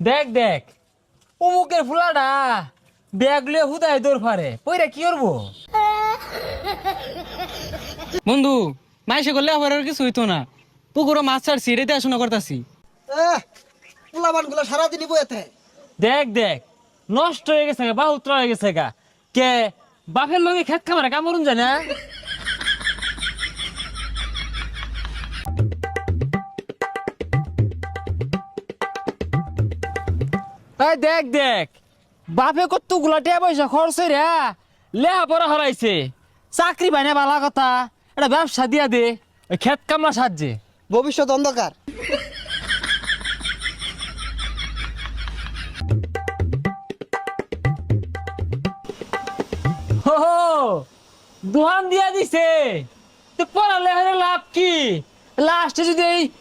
দেখ দেখ অমুকের ফুলাটা ব্যাগ লিয়ে হুদায় দৌড় ফারে পইরা কি করবো? বন্ধু মাইসে করলে আবার আর কিছু হইতো না। পুকুরও মাছ ছাড়ছি, রেতে আসনা করতাছি। পোলাবান গুলো সারাদিনই বইতে। দেখ দেখ নষ্ট হয়ে গেছে গা, বাহুত্র হয়ে গেছে গা। কে বাপের লগে খেত খামারে কামড়ুন যায় না? এই দেখ দেখ বাপে কত গুলাটিয়া পয়সা খরচ রে লেহা পড়া হারাইছে, চাকরি পাই না বালা কথা, এটা ব্যবসা দিয়া দে ওই খেত কামলা সাহায্যে। ভবিষ্যৎ অন্ধকার। হো হো, দোহান দিয়া দিছে তো পড়ালে লাভ কি? লাস্টে যদি এই